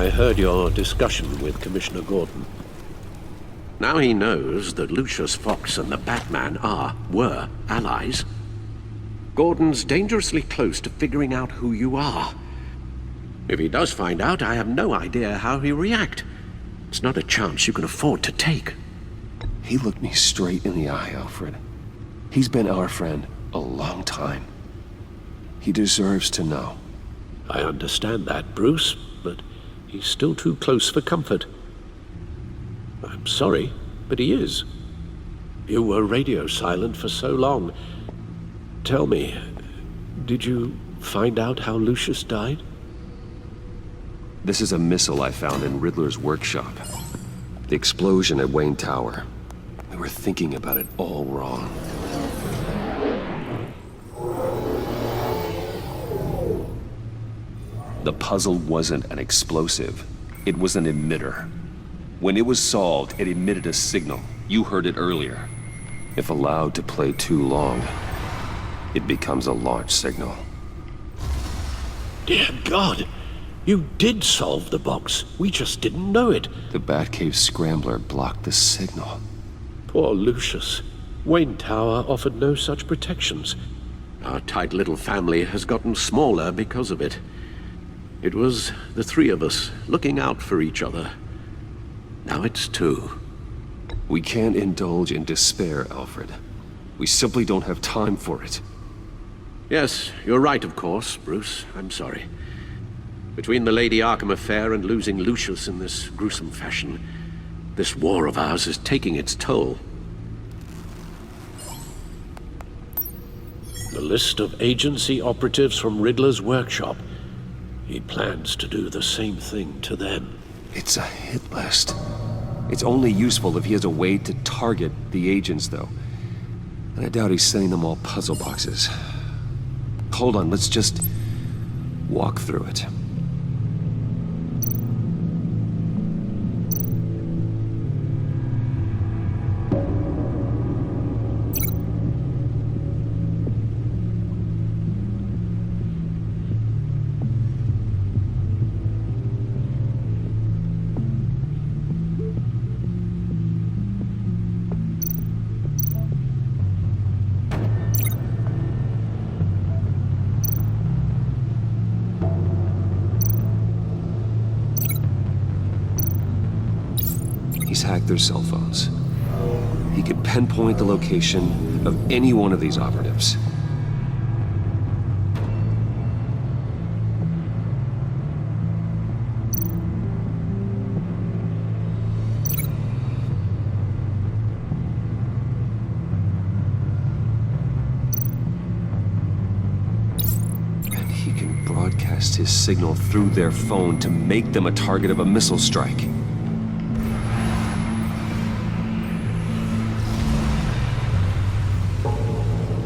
I heard your discussion with Commissioner Gordon. Now he knows that Lucius Fox and the Batman were allies. Gordon's dangerously close to figuring out who you are. If he does find out, I have no idea how he'll react. It's not a chance you can afford to take. He looked me straight in the eye, Alfred. He's been our friend a long time. He deserves to know. I understand that, Bruce, but he's still too close for comfort. I'm sorry, but he is. You were radio silent for so long. Tell me, did you find out how Lucius died? This is a missile I found in Riddler's workshop. The explosion at Wayne Tower. We were thinking about it all wrong. The puzzle wasn't an explosive. It was an emitter. When it was solved, it emitted a signal. You heard it earlier. If allowed to play too long, it becomes a launch signal. Dear God! You did solve the box. We just didn't know it. The Batcave scrambler blocked the signal. Poor Lucius. Wayne Tower offered no such protections. Our tight little family has gotten smaller because of it. It was the three of us looking out for each other. Now it's two. We can't indulge in despair, Alfred. We simply don't have time for it. Yes, you're right, of course, Bruce. I'm sorry. Between the Lady Arkham affair and losing Lucius in this gruesome fashion, this war of ours is taking its toll. The list of agency operatives from Riddler's workshop. He plans to do the same thing to them. It's a hit list. It's only useful if he has a way to target the agents, though. And I doubt he's sending them all puzzle boxes. Hold on, let's just walk through it. He's hacked their cell phones. He could pinpoint the location of any one of these operatives. And he can broadcast his signal through their phone to make them a target of a missile strike.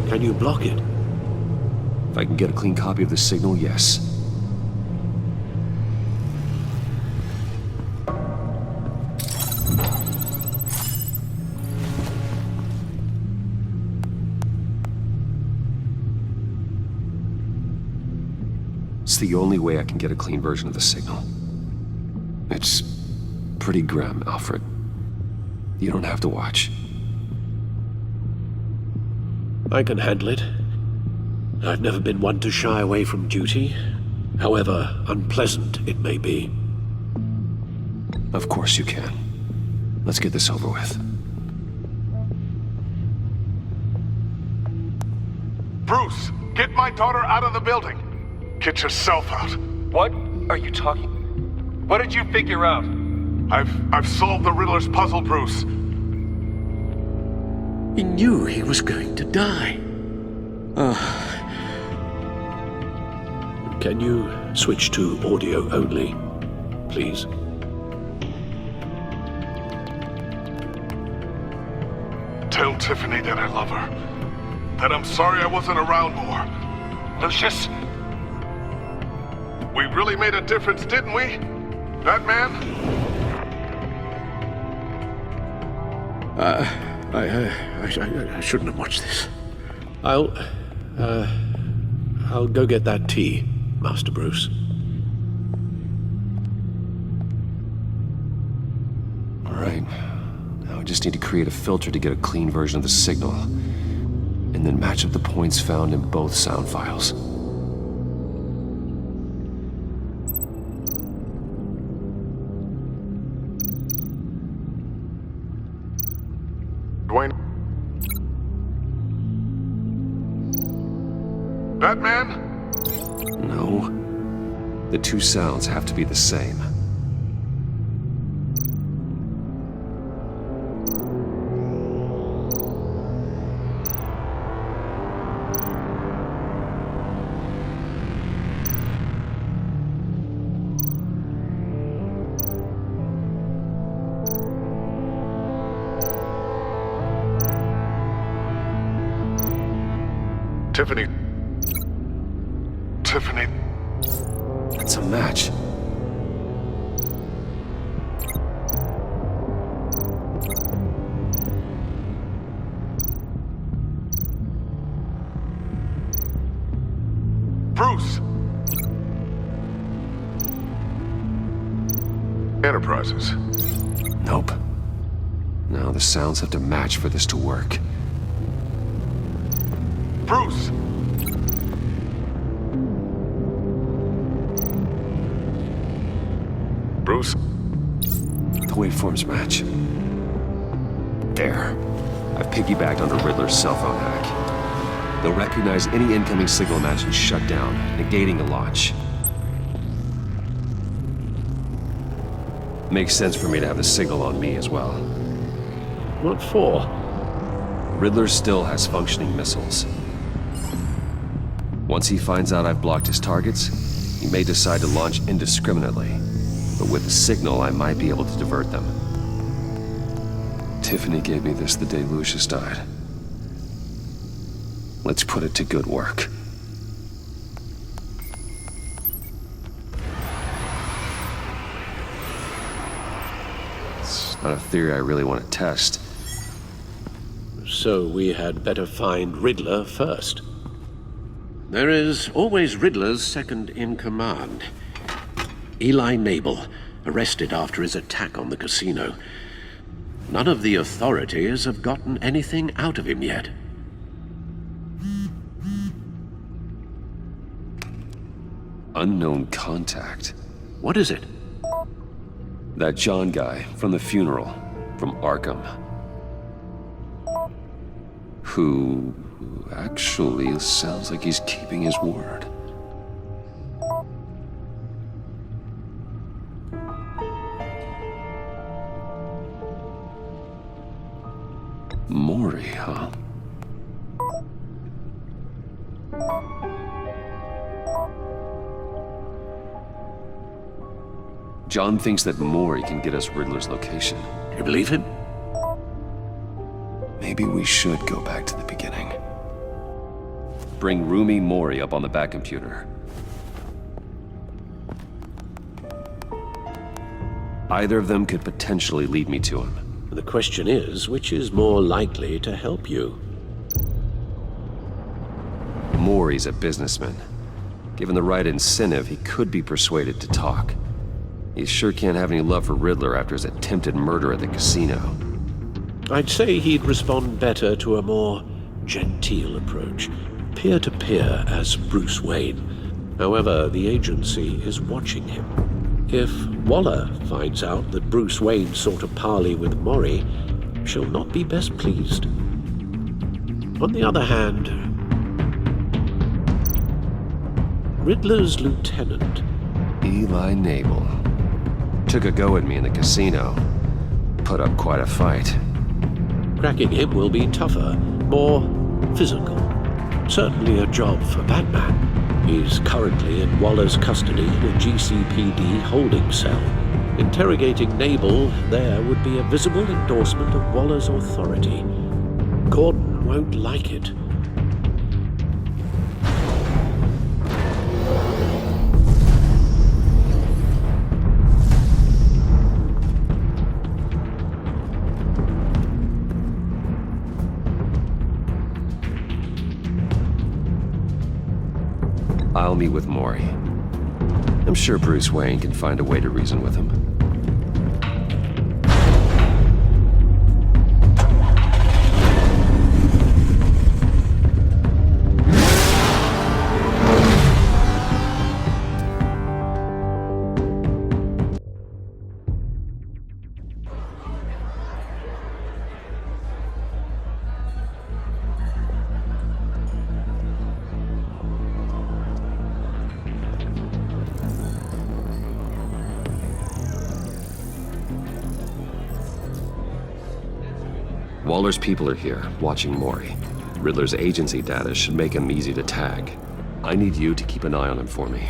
Can you block it? If I can get a clean copy of the signal, yes. It's the only way I can get a clean version of the signal. It's pretty grim, Alfred. You don't have to watch. I can handle it. I've never been one to shy away from duty, however unpleasant it may be. Of course you can. Let's get this over with. Bruce, get my daughter out of the building. Get yourself out. What are you talking? What did you figure out? I've solved the Riddler's puzzle, Bruce. He knew he was going to die. Can you switch to audio only, please? Tell Tiffany that I love her. That I'm sorry I wasn't around more. Lucius? We really made a difference, didn't we? Batman? I shouldn't have watched this. I'll go get that tea, Master Bruce. right. Now I just need to create a filter to get a clean version of the signal, and then match up the points found in both sound files. Dwayne? Batman? No. The two sounds have to be the same. Tiffany. It's a match. Bruce! Enterprises. Nope. Now the sounds have to match for this to work. Bruce! Bruce? The waveforms match. There. I've piggybacked onto Riddler's cell phone hack. They'll recognize any incoming signal match and shut down, negating the launch. Makes sense for me to have the signal on me as well. What for? Riddler still has functioning missiles. Once he finds out I've blocked his targets, he may decide to launch indiscriminately. But with the signal, I might be able to divert them. Tiffany gave me this the day Lucius died. Let's put it to good work. It's not a theory I really want to test. So we had better find Riddler first. There is always Riddler's second in command. Eli Nabel, arrested after his attack on the casino. None of the authorities have gotten anything out of him yet. Unknown contact. What is it? That John guy from the funeral, from Arkham. Who actually sounds like he's keeping his word. Maury, huh? John thinks that Maury can get us Riddler's location. You believe him? Maybe we should go back to the beginning. Bring Rumi Maury up on the back computer. Either of them could potentially lead me to him. The question is, which is more likely to help you? Maury's a businessman. Given the right incentive, he could be persuaded to talk. He sure can't have any love for Riddler after his attempted murder at the casino. I'd say he'd respond better to a more genteel approach, peer-to-peer as Bruce Wayne. However, the agency is watching him. If Waller finds out that Bruce Wayne sought a parley with Maury, she'll not be best pleased. On the other hand, Riddler's lieutenant, Eli Nabel, took a go at me in the casino. Put up quite a fight. cracking him will be tougher, more physical. Certainly a job for Batman. He's currently in Waller's custody in a GCPD holding cell. Interrogating Nabel there would be a visible endorsement of Waller's authority. Gordon won't like it. I'll meet with Maury. I'm sure Bruce Wayne can find a way to reason with him. Waller's people are here, watching Mori. Riddler's agency data should make him easy to tag. I need you to keep an eye on him for me.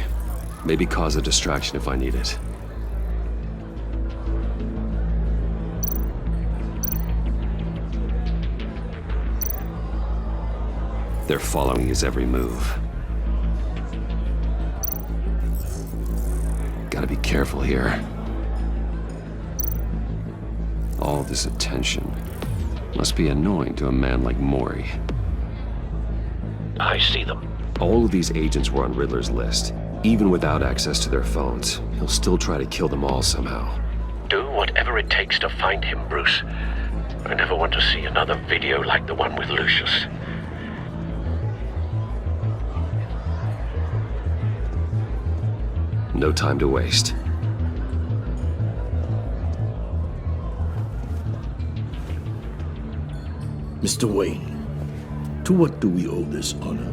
Maybe cause a distraction if I need it. They're following his every move. Gotta be careful here. All this attention must be annoying to a man like Mori. I see them. All of these agents were on Riddler's list. Even without access to their phones, he'll still try to kill them all somehow. Do whatever it takes to find him, Bruce. I never want to see another video like the one with Lucius. No time to waste. Mr. Wayne, to what do we owe this honor?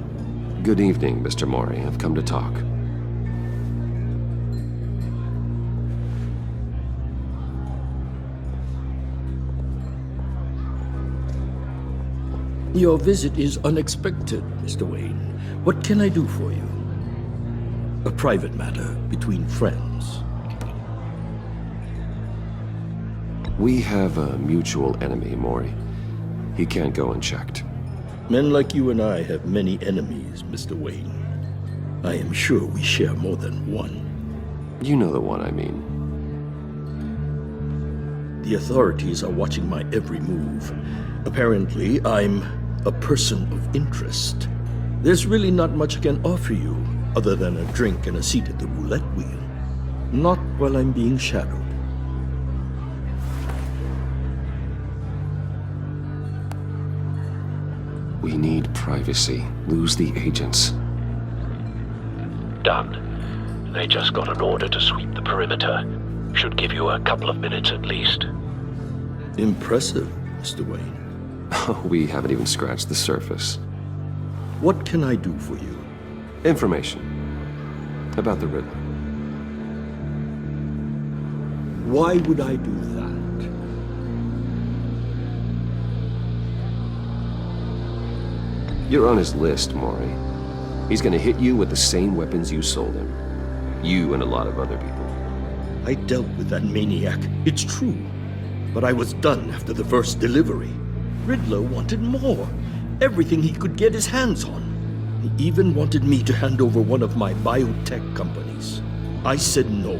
Good evening, Mr. Mori. I've come to talk. Your visit is unexpected, Mr. Wayne. What can I do for you? A private matter between friends. We have a mutual enemy, Mori. He can't go unchecked. Men like you and I have many enemies, Mr. Wayne. I am sure we share more than one. You know the one I mean. The authorities are watching my every move. Apparently, I'm a person of interest. There's really not much I can offer you, other than a drink and a seat at the roulette wheel. Not while I'm being shadowed. We need privacy. Lose the agents. Done. They just got an order to sweep the perimeter. Should give you a couple of minutes at least. Impressive, Mr. Wayne. We haven't even scratched the surface. What can I do for you? Information. About the Riddler. Why would I do that? You're on his list, Mori. He's gonna hit you with the same weapons you sold him. You and a lot of other people. I dealt with that maniac, it's true. But I was done after the first delivery. Riddler wanted more. Everything he could get his hands on. He even wanted me to hand over one of my biotech companies. I said no.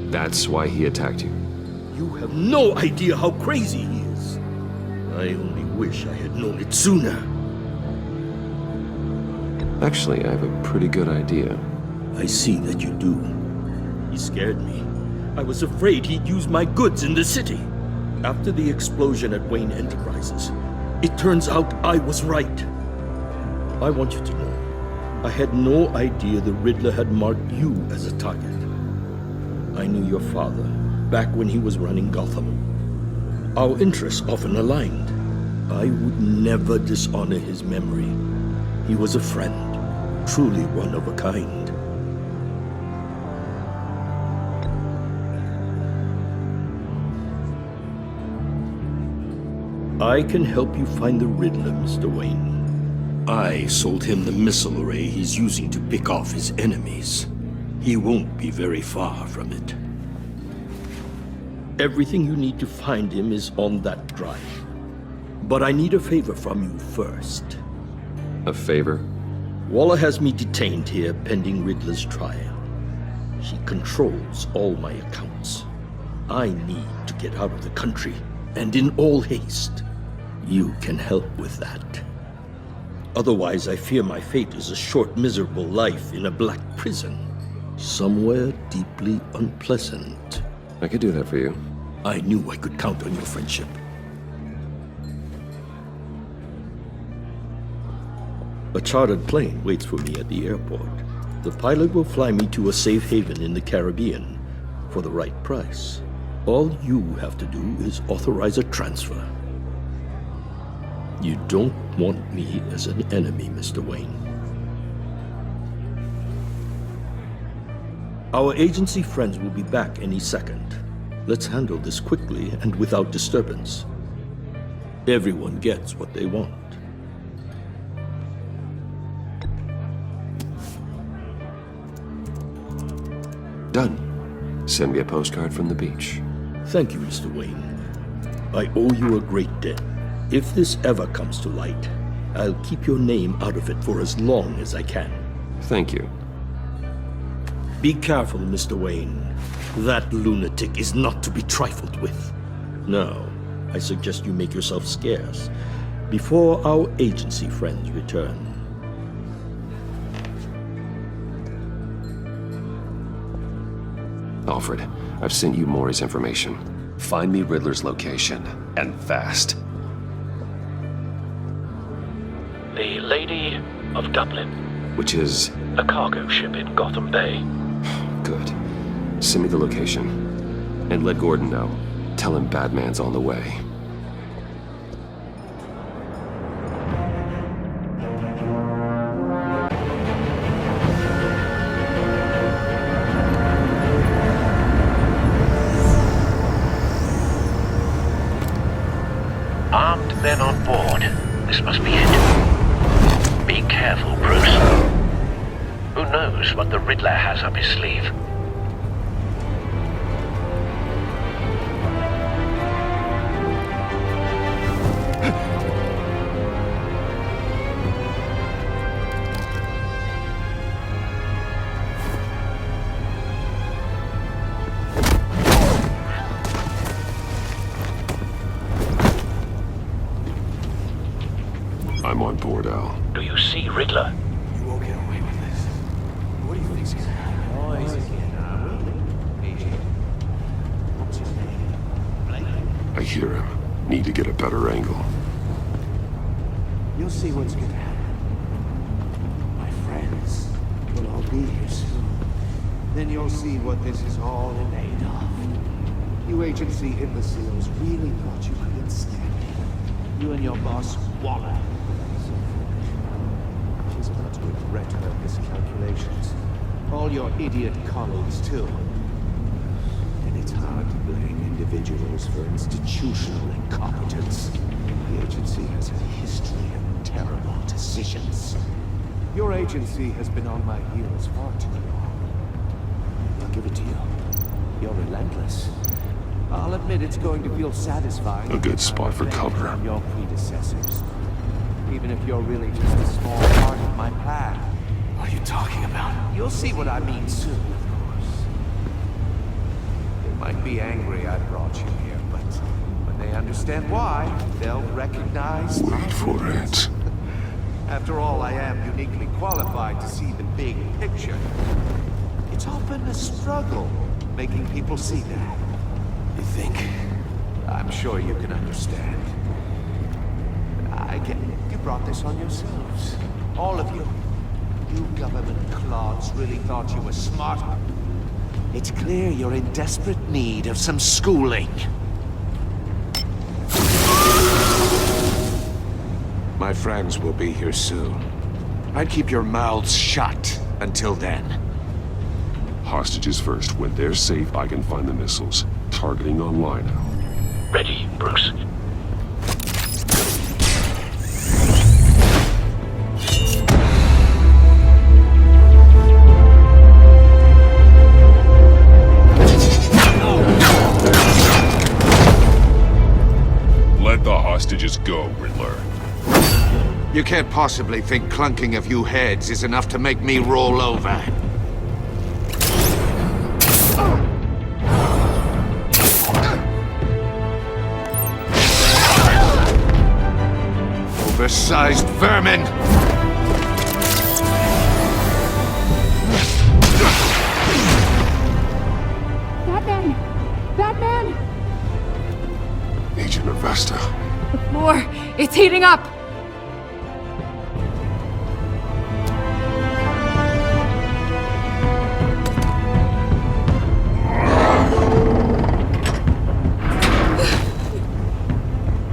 That's why he attacked you. You have no idea how crazy he is. I only wish I had known it sooner. Actually, I have a pretty good idea. I see that you do. He scared me. I was afraid he'd use my goods in the city. After the explosion at Wayne Enterprises, it turns out I was right. I want you to know, I had no idea the Riddler had marked you as a target. I knew your father back when he was running Gotham. Our interests often aligned. I would never dishonor his memory. He was a friend, truly one of a kind. I can help you find the Riddler, Mr. Wayne. I sold him the missile array he's using to pick off his enemies. He won't be very far from it. Everything you need to find him is on that drive. But I need a favor from you first. A favor? Waller has me detained here pending Riddler's trial. She controls all my accounts. I need to get out of the country, and in all haste. You can help with that. Otherwise, I fear my fate is a short, miserable life in a black prison. Somewhere deeply unpleasant. I could do that for you. I knew I could count on your friendship. A chartered plane waits for me at the airport. The pilot will fly me to a safe haven in the Caribbean for the right price. All you have to do is authorize a transfer. You don't want me as an enemy, Mr. Wayne. Our agency friends will be back any second. Let's handle this quickly and without disturbance. Everyone gets what they want. Done. Send me a postcard from the beach. Thank you, Mr. Wayne. I owe you a great debt. If this ever comes to light, I'll keep your name out of it for as long as I can. Thank you. Be careful, Mr. Wayne. That lunatic is not to be trifled with. Now, I suggest you make yourself scarce before our agency friends return. Alfred, I've sent you Maury's information. Find me Riddler's location, and fast. The Lady of Dublin. Which is... A cargo ship in Gotham Bay. Good. Send me the location. And let Gordon know. Tell him Batman's on the way. Armed men on board. This must be it. Be careful, Bruce. Who knows what the Riddler has up his sleeve? I'm on board, Al. Do you see Riddler? You won't get away with this. What do you think's gonna happen? Oh, he's Agent. What's his name? Blake? I hear him. Need to get a better angle. You'll see what's gonna happen. My friends will all be here soon. Then you'll see what this is all in aid of. You agency imbeciles really thought you could stand it. You and your boss, Waller. She's about to regret her miscalculations. All your idiot colleagues, too. And it's hard to blame individuals for institutional incompetence. The agency has a history of terrible decisions. Your agency has been on my heels far too long. I'll give it to you. You're relentless. I'll admit it's going to feel satisfying. A good spot for cover. On your predecessors. Even if you're really just a small part of my plan. What are you talking about? You'll see what I mean soon, of course. They might be angry I brought you here, but when they understand why, they'll recognize... Wait for it. After all, I am uniquely qualified to see the big picture. It's often a struggle making people see that. You think? I'm sure you can understand. I get it. You brought this on yourselves. All of you. You government clods really thought you were smart. It's clear you're in desperate need of some schooling. My friends will be here soon. I'd keep your mouths shut until then. Hostages first. When they're safe, I can find the missiles. Targeting online now. Ready, Bruce. Let the hostages go, Riddler. You can't possibly think clunking a few heads is enough to make me roll over. Oversized vermin! Batman! Batman! Agent Avesta. The floor, it's heating up!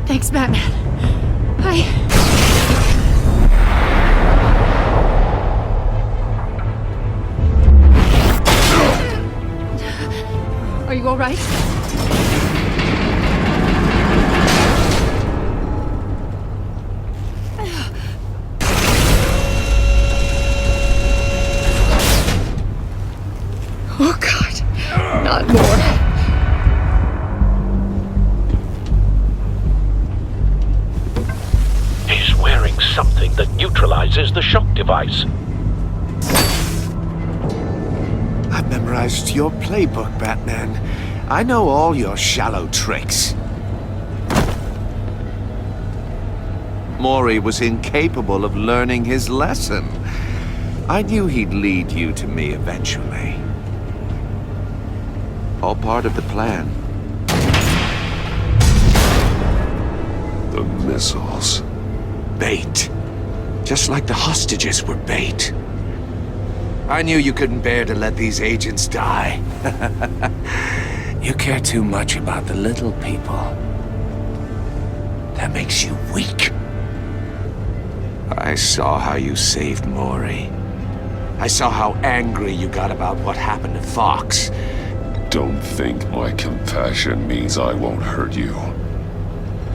Thanks, Batman. Are you all right? uses the shock device. I've memorized your playbook, Batman. I know all your shallow tricks. Mori was incapable of learning his lesson. I knew he'd lead you to me eventually. All part of the plan. The missiles. Bait. Just like the hostages were bait. I knew you couldn't bear to let these agents die. You care too much about the little people. That makes you weak. I saw how you saved Mori. I saw how angry you got about what happened to Fox. Don't think my compassion means I won't hurt you.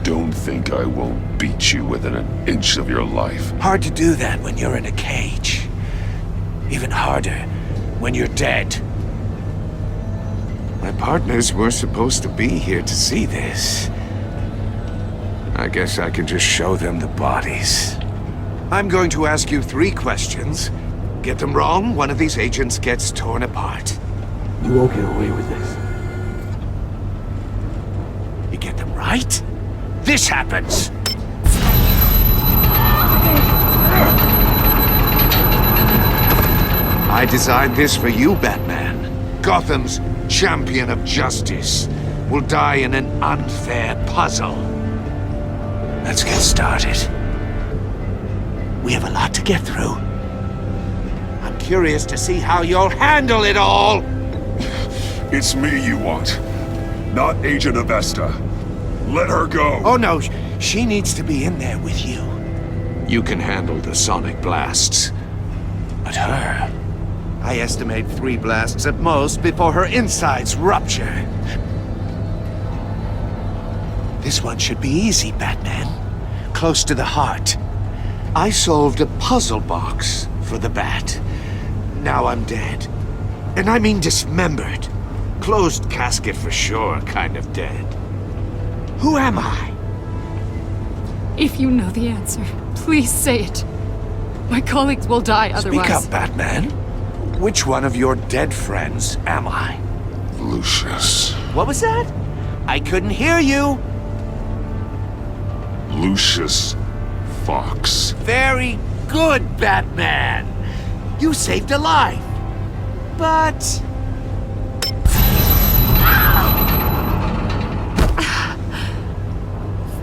Don't think I won't beat you within an inch of your life. Hard to do that when you're in a cage. Even harder when you're dead. My partners were supposed to be here to see this. I guess I can just show them the bodies. I'm going to ask you 3 questions. Get them wrong, one of these agents gets torn apart. You won't get away with this. You get them right, this happens! I designed this for you, Batman. Gotham's champion of justice will die in an unfair puzzle. Let's get started. We have a lot to get through. I'm curious to see how you'll handle it all! It's me you want, not Agent Avesta. Let her go! Oh no, she needs to be in there with you. You can handle the sonic blasts. But her... I estimate 3 blasts at most before her insides rupture. This one should be easy, Batman. Close to the heart. I solved a puzzle box for the Bat. Now I'm dead. And I mean dismembered. Closed casket for sure, kind of dead. Who am I? If you know the answer, please say it. My colleagues will die otherwise. Speak up, Batman. Which one of your dead friends am I? Lucius. What was that? I couldn't hear you. Lucius Fox. Very good, Batman. You saved a life. But...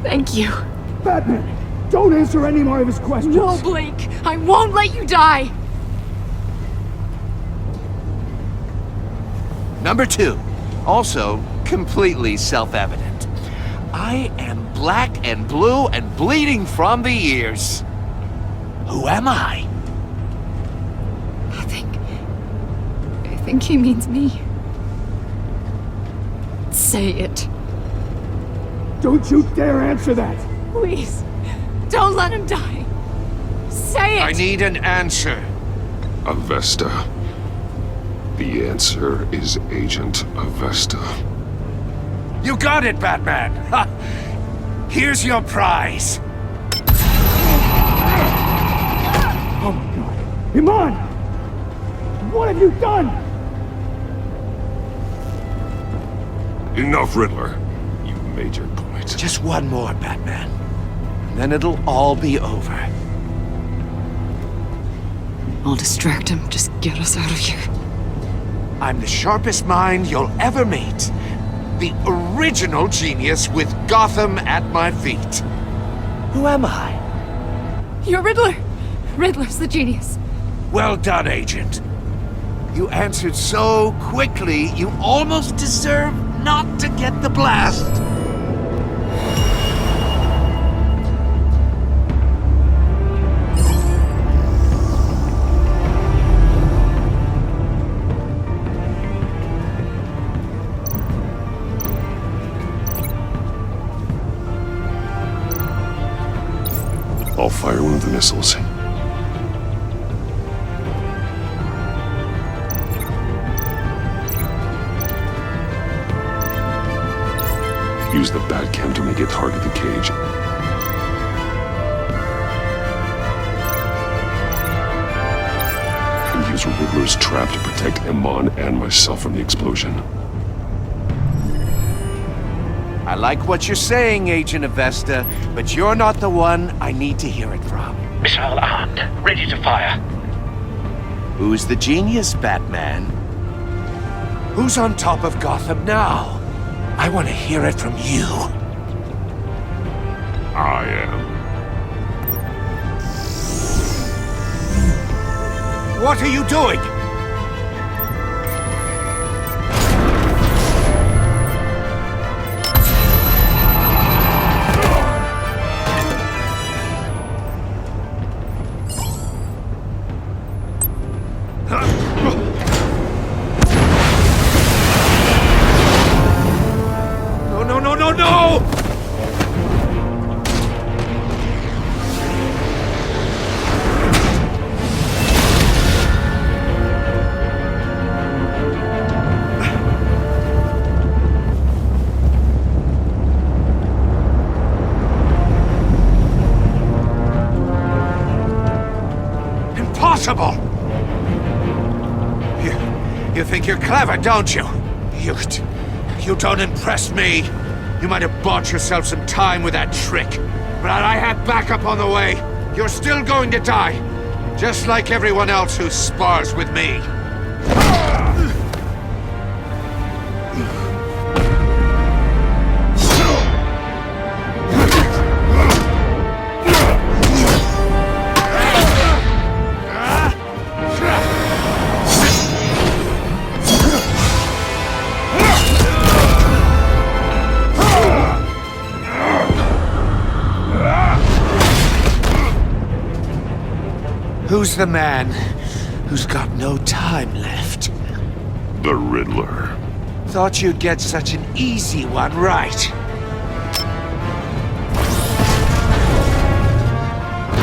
Thank you. Batman, don't answer any more of his questions. No, Blake. I won't let you die. Number 2. Also completely self-evident. I am black and blue and bleeding from the ears. Who am I? I think he means me. Say it. Don't you dare answer that! Please. Don't let him die. Say it! I need an answer. Avesta. The answer is Agent Avesta. You got it, Batman! Ha! Here's your prize. Oh my god. Iman! What have you done? Enough, Riddler. You made your point. Just one more, Batman. And then it'll all be over. I'll distract him. Just get us out of here. I'm the sharpest mind you'll ever meet. The original genius with Gotham at my feet. Who am I? You're Riddler. Riddler's the genius. Well done, Agent. You answered so quickly, you almost deserve not to get the blast. I'll fire one of the missiles. Use the Batcam to make it target the cage. use Riddler's trap to protect Iman and myself from the explosion. I like what you're saying, Agent Avesta, but you're not the one I need to hear it from. Missile armed, ready to fire. Who's the genius, Batman? Who's on top of Gotham now? I want to hear it from you. I am. What are you doing? No! Impossible! You think you're clever, don't you? You don't impress me. You might have bought yourself some time with that trick, but I had backup on the way. You're still going to die, just like everyone else who spars with me. Who's the man who's got no time left? The Riddler. Thought you'd get such an easy one right.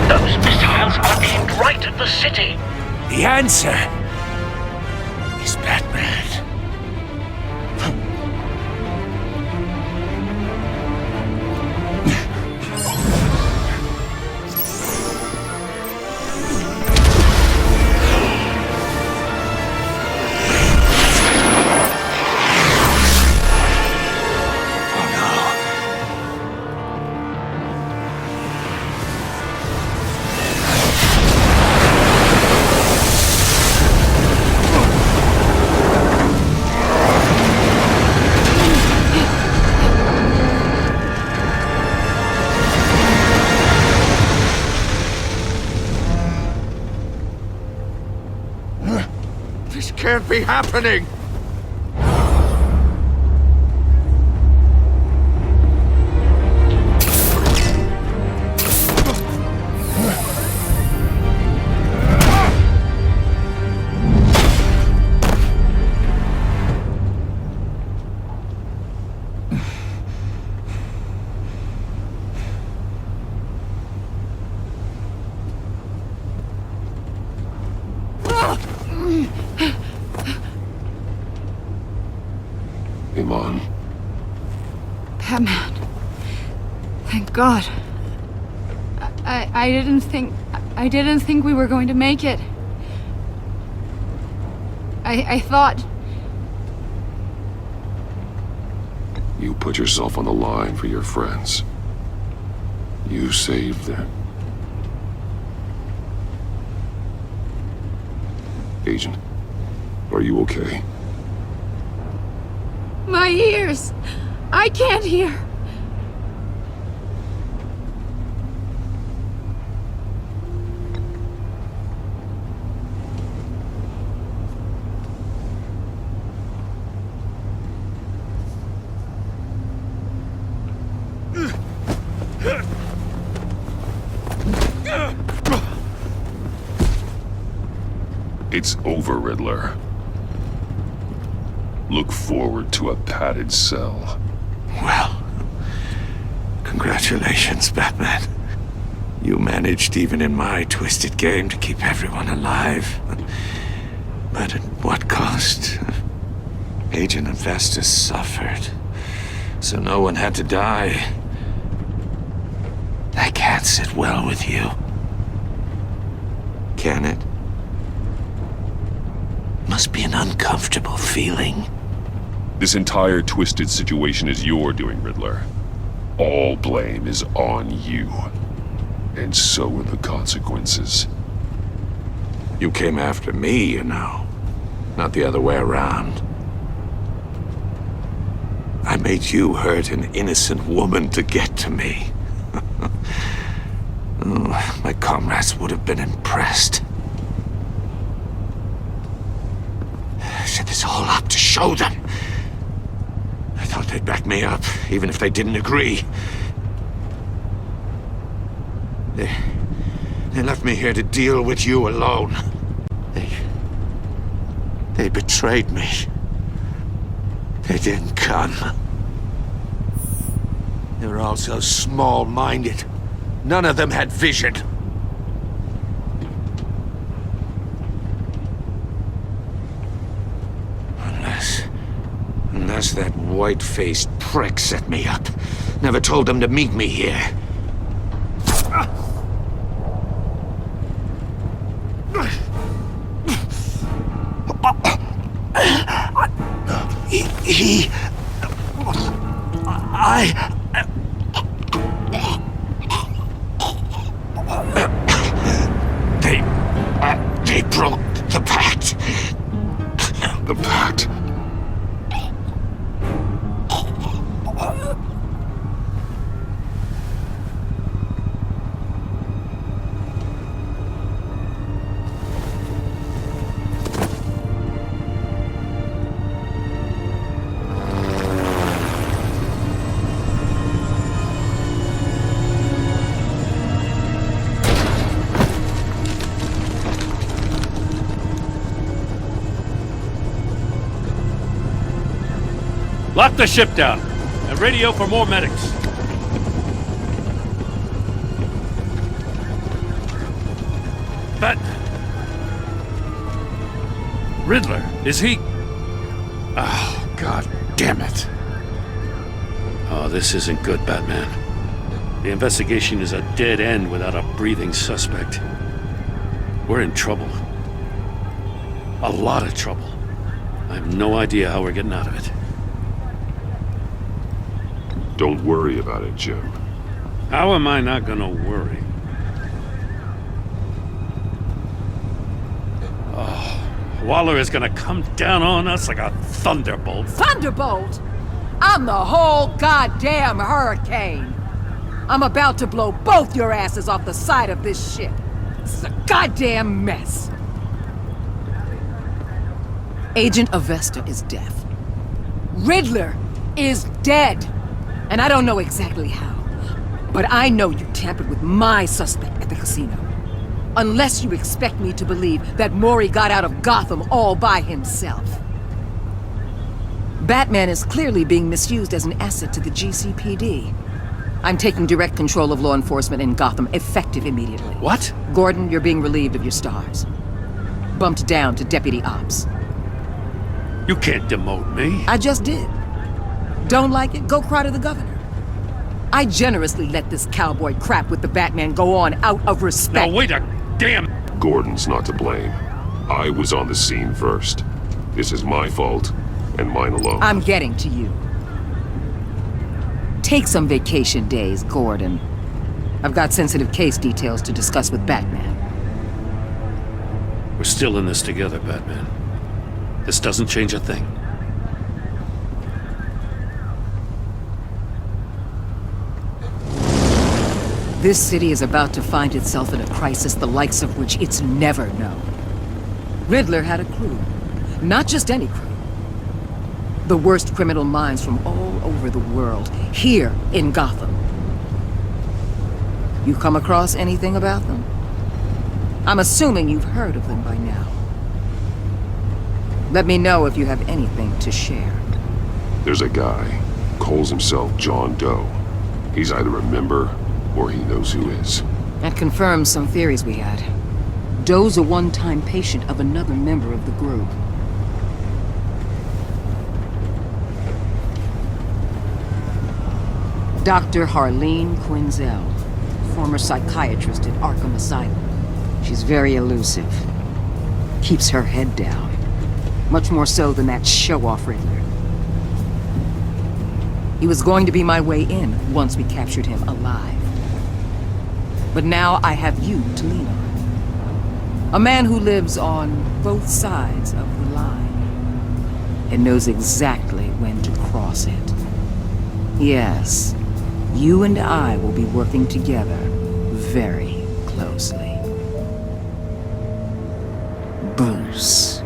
Those missiles are aimed right at the city. The answer is Batman. This can't be happening! Iman. Batman. Thank God. I didn't think we were going to make it. I thought... You put yourself on the line for your friends. You saved them. Agent, are you okay? My ears! I can't hear! It's over, Riddler. Look forward to a padded cell. Well, congratulations, Batman. You managed, even in my twisted game, to keep everyone alive. But at what cost? Agent Avesta suffered, so no one had to die. That can't sit well with you. Can it? Must be an uncomfortable feeling. This entire twisted situation is your doing, Riddler. All blame is on you. And so are the consequences. You came after me, you know. Not the other way around. I made you hurt an innocent woman to get to me. Oh, my comrades would have been impressed. I set this all up to show them. I thought they'd back me up, even if they didn't agree. They left me here to deal with you alone. They betrayed me. They didn't come. They were all so small-minded. None of them had vision. Unless that white-faced prick set me up. Never told them to meet me here. They broke the pact. The pact? Lock the ship down, and radio for more medics. Riddler, is he... Oh, God damn it. Oh, this isn't good, Batman. The investigation is a dead end without a breathing suspect. We're in trouble. A lot of trouble. I have no idea how we're getting out of it. Don't worry about it, Jim. How am I not gonna worry? Oh, Waller is gonna come down on us like a thunderbolt. Thunderbolt? I'm the whole goddamn hurricane. I'm about to blow both your asses off the side of this ship. This is a goddamn mess. Agent Avesta is deaf. Riddler is dead. And I don't know exactly how. But I know you tampered with my suspect at the casino. Unless you expect me to believe that Maury got out of Gotham all by himself. Batman is clearly being misused as an asset to the GCPD. I'm taking direct control of law enforcement in Gotham, effective immediately. What? Gordon, you're being relieved of your stars. Bumped down to Deputy Ops. You can't demote me. I just did. Don't like it? Go cry to the governor. I generously let this cowboy crap with the Batman go on out of respect. Now wait a damn... Gordon's not to blame. I was on the scene first. This is my fault, and mine alone. I'm getting to you. Take some vacation days, Gordon. I've got sensitive case details to discuss with Batman. We're still in this together, Batman. This doesn't change a thing. This city is about to find itself in a crisis the likes of which it's never known. Riddler had a crew. Not just any crew. The worst criminal minds from all over the world, here in Gotham. You come across anything about them? I'm assuming you've heard of them by now. Let me know if you have anything to share. There's a guy, calls himself John Doe. He's either a member, or he knows who is. That confirms some theories we had. Doe's a one-time patient of another member of the group. Dr. Harleen Quinzel, former psychiatrist at Arkham Asylum. She's very elusive. Keeps her head down. Much more so than that show-off Riddler. He was going to be my way in once we captured him alive. But now I have you to lean on. A man who lives on both sides of the line and knows exactly when to cross it. Yes, you and I will be working together very closely. Bruce.